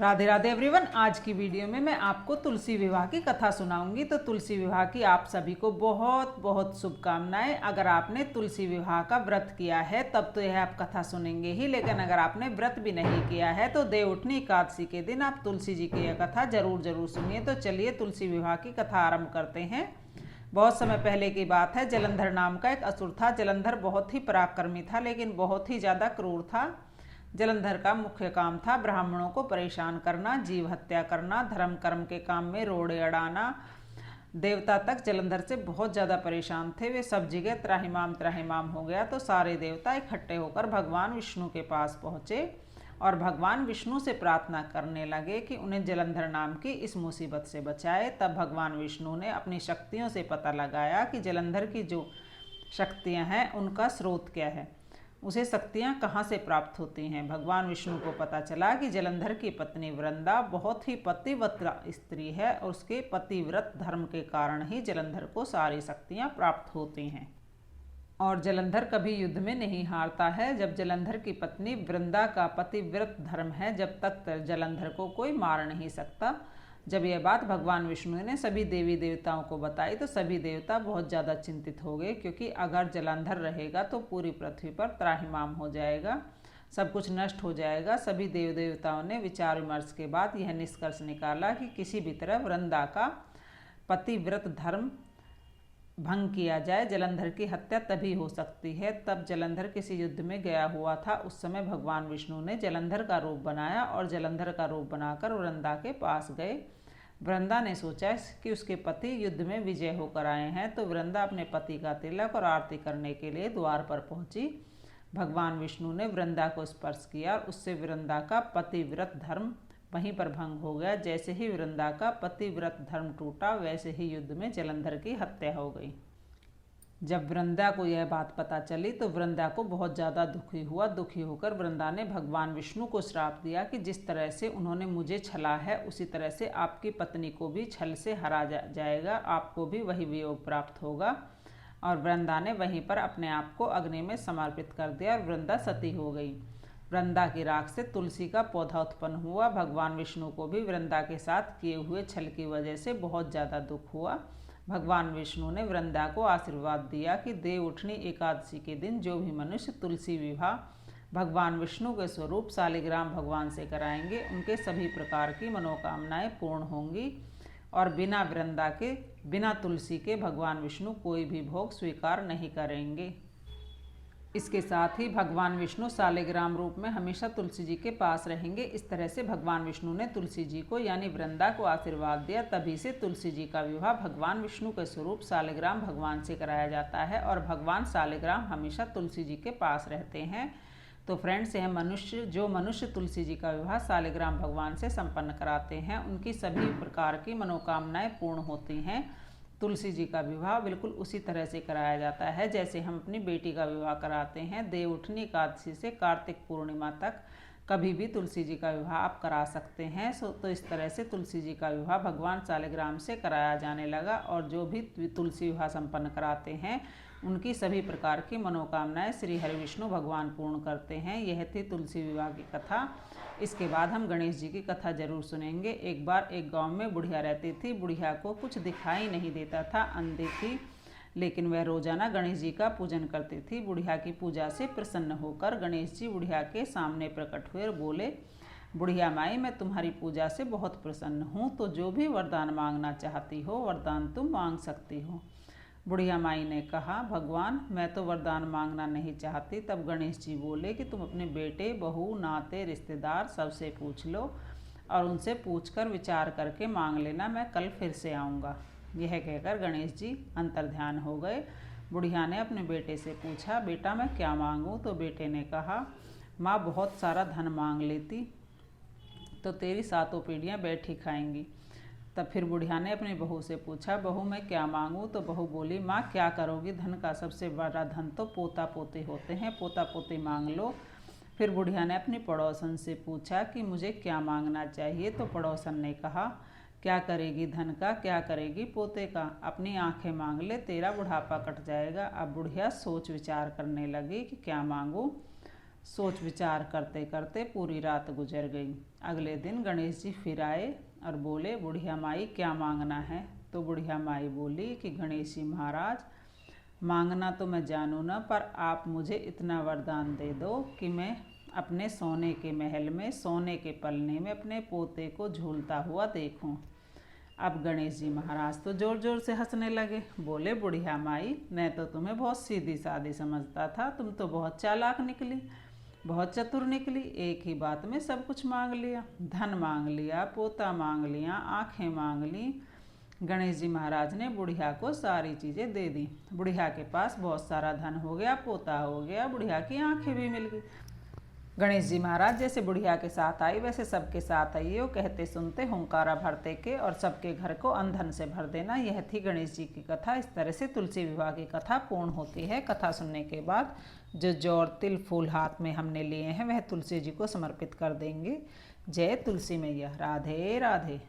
Radhe Radhe everyone. आज की video में मैं आपको तुलसी विवाह की कथा सुनाऊंगी। तो तुलसी विवाह की आप सभी को बहुत बहुत शुभकामनाएं। अगर आपने तुलसी विवाह का व्रत किया है तब तो यह आप कथा सुनेंगे ही, लेकिन अगर आपने व्रत भी नहीं किया है तो देवउठनी एकादशी के दिन आप तुलसी जी की यह कथा जरूर जरूर सुनिए। तो चलिए तुलसी विवाह की कथा आरंभ करते हैं। बहुत समय पहले की बात है। जलंधर नाम का एक असुर था। जलंधर बहुत ही पराक्रमी था, लेकिन बहुत ही ज़्यादा क्रूर था। जलंधर का मुख्य काम था ब्राह्मणों को परेशान करना, जीव हत्या करना, धर्म कर्म के काम में रोड़े अड़ाना। देवता तक जलंधर से बहुत ज़्यादा परेशान थे। वे सब जगह त्राहिमाम हो गया। तो सारे देवता इकट्ठे होकर भगवान विष्णु के पास पहुँचे और भगवान विष्णु से प्रार्थना करने लगे कि उन्हें जलंधर नाम की इस मुसीबत से बचाए। तब भगवान विष्णु ने अपनी शक्तियों से पता लगाया कि जलंधर की जो शक्तियाँ हैं उनका स्रोत क्या है, उसे शक्तियाँ कहाँ से प्राप्त होती हैं। भगवान विष्णु को पता चला कि जलंधर की पत्नी वृंदा बहुत ही पतिव्रत स्त्री है और उसके पतिव्रत धर्म के कारण ही जलंधर को सारी शक्तियाँ प्राप्त होती हैं और जलंधर कभी युद्ध में नहीं हारता है। जब जलंधर की पत्नी वृंदा का पतिव्रत धर्म है, जब तक जलंधर को कोई मार नहीं सकता। जब यह बात भगवान विष्णु ने सभी देवी देवताओं को बताई तो सभी देवता बहुत ज़्यादा चिंतित हो गए, क्योंकि अगर जलंधर रहेगा तो पूरी पृथ्वी पर त्राहिमाम हो जाएगा, सब कुछ नष्ट हो जाएगा। सभी देव देवताओं ने विचार विमर्श के बाद यह निष्कर्ष निकाला कि किसी भी तरह वृंदा का पतिव्रत धर्म भंग किया जाए। जलंधर की हत्या तभी हो सकती है। तब जलंधर किसी युद्ध में गया हुआ था। उस समय भगवान विष्णु ने जलंधर का रूप बनाया और जलंधर का रूप बनाकर वृंदा के पास गए। वृंदा ने सोचा कि उसके पति युद्ध में विजय होकर आए हैं, तो वृंदा अपने पति का तिलक और आरती करने के लिए द्वार पर पहुंची। भगवान विष्णु ने वृंदा को स्पर्श किया और उससे वृंदा का पतिव्रत धर्म वहीं पर भंग हो गया। जैसे ही वृंदा का पतिव्रत धर्म टूटा, वैसे ही युद्ध में जलंधर की हत्या हो गई। जब वृंदा को यह बात पता चली तो वृंदा को बहुत ज़्यादा दुखी हुआ। दुखी होकर वृंदा ने भगवान विष्णु को श्राप दिया कि जिस तरह से उन्होंने मुझे छला है, उसी तरह से आपकी पत्नी को भी छल से हरा जाएगा, आपको भी वही वियोग प्राप्त होगा। और वृंदा ने वहीं पर अपने आप को अग्नि में समर्पित कर दिया और वृंदा सती हो गई। वृंदा की राख से तुलसी का पौधा उत्पन्न हुआ। भगवान विष्णु को भी वृंदा के साथ किए हुए छल की वजह से बहुत ज़्यादा दुख हुआ। भगवान विष्णु ने वृंदा को आशीर्वाद दिया कि देवउठनी एकादशी के दिन जो भी मनुष्य तुलसी विवाह भगवान विष्णु के स्वरूप शालिग्राम भगवान से कराएंगे, उनके सभी प्रकार की मनोकामनाएं पूर्ण होंगी और बिना वृंदा के, बिना तुलसी के भगवान विष्णु कोई भी भोग स्वीकार नहीं करेंगे। इसके साथ ही भगवान विष्णु शालिग्राम रूप में हमेशा तुलसी जी के पास रहेंगे। इस तरह से भगवान विष्णु ने तुलसी जी को यानी वृंदा को आशीर्वाद दिया। तभी से तुलसी जी का विवाह भगवान विष्णु के स्वरूप शालिग्राम भगवान से कराया जाता है और भगवान शालिग्राम हमेशा तुलसी जी के पास रहते हैं। तो फ्रेंड्स, यह मनुष्य तुलसी जी का विवाह शालिग्राम भगवान से संपन्न कराते हैं, उनकी सभी प्रकार की मनोकामनाएं पूर्ण होती हैं। तुलसी जी का विवाह बिल्कुल उसी तरह से कराया जाता है जैसे हम अपनी बेटी का विवाह कराते हैं। देवउठनी एकादशी से कार्तिक पूर्णिमा तक कभी भी तुलसी जी का विवाह आप करा सकते हैं। तो इस तरह से तुलसी जी का विवाह भगवान शालिग्राम से कराया जाने लगा और जो भी तुलसी विवाह संपन्न कराते हैं उनकी सभी प्रकार की मनोकामनाएं श्री हरि विष्णु भगवान पूर्ण करते हैं। यह थी तुलसी विवाह की कथा। इसके बाद हम गणेश जी की कथा जरूर सुनेंगे। एक बार एक गांव में बुढ़िया रहती थी। बुढ़िया को कुछ दिखाई नहीं देता था, अंधी थी, लेकिन वह रोजाना गणेश जी का पूजन करती थी। बुढ़िया की पूजा से प्रसन्न होकर गणेश जी बुढ़िया के सामने प्रकट हुए और बोले, बुढ़िया माई, मैं तुम्हारी पूजा से बहुत प्रसन्न हूँ, तो जो भी वरदान मांगना चाहती हो वरदान तुम मांग सकती हो। बुढ़िया माई ने कहा, भगवान, मैं तो वरदान मांगना नहीं चाहती। तब गणेश जी बोले कि तुम अपने बेटे, बहू, नाते, रिश्तेदार सबसे पूछ लो और उनसे पूछकर विचार करके मांग लेना, मैं कल फिर से आऊँगा। यह कहकर गणेश जी अंतर्ध्यान हो गए। बुढ़िया ने अपने बेटे से पूछा, बेटा मैं क्या मांगूं? तो बेटे ने कहा, माँ बहुत सारा धन मांग लेती तो तेरी सातों पीढ़ियाँ बैठी खाएंगी। तब फिर बुढ़िया ने अपनी बहू से पूछा, बहू मैं क्या मांगूं? तो बहू बोली, माँ क्या करोगी, धन का सबसे बड़ा धन तो पोता पोते होते हैं, पोता पोती मांग लो। फिर बुढ़िया ने अपनी पड़ोसन से पूछा कि मुझे क्या मांगना चाहिए? तो पड़ोसन ने कहा, क्या करेगी धन का, क्या करेगी पोते का, अपनी आंखें मांग ले, तेरा बुढ़ापा कट जाएगा। अब बुढ़िया सोच विचार करने लगी कि क्या मांगूं। सोच विचार करते करते पूरी रात गुजर गई। अगले दिन गणेश जी फिर आए और बोले, बुढ़िया माई क्या मांगना है? तो बुढ़िया माई बोली कि गणेश जी महाराज, मांगना तो मैं जानूँ ना, पर आप मुझे इतना वरदान दे दो कि मैं अपने सोने के महल में सोने के पलने में अपने पोते को झूलता हुआ देखूं। अब गणेश जी महाराज तो जोर जोर से हंसने लगे। बोले, बुढ़िया माई, मैं तो तुम्हें बहुत सीधी सादी समझता था, तुम तो बहुत चालाक निकली, बहुत चतुर निकली। एक ही बात में सब कुछ मांग लिया, धन मांग लिया, पोता मांग लिया, आंखें मांग ली। गणेश जी महाराज ने बुढ़िया को सारी चीज़ें दे दी। बुढ़िया के पास बहुत सारा धन हो गया, पोता हो गया, बुढ़िया की आंखें भी मिल गई। गणेश जी महाराज जैसे बुढ़िया के साथ आई वैसे सबके साथ आइए, कहते सुनते हुंकारा भरते के और सबके घर को अंधन से भर देना। यह थी गणेश जी की कथा। इस तरह से तुलसी विवाह की कथा पूर्ण होती है। कथा सुनने के बाद जो जौ तिल फूल हाथ में हमने लिए हैं वह तुलसी जी को समर्पित कर देंगे। जय तुलसी मैया। राधे राधे।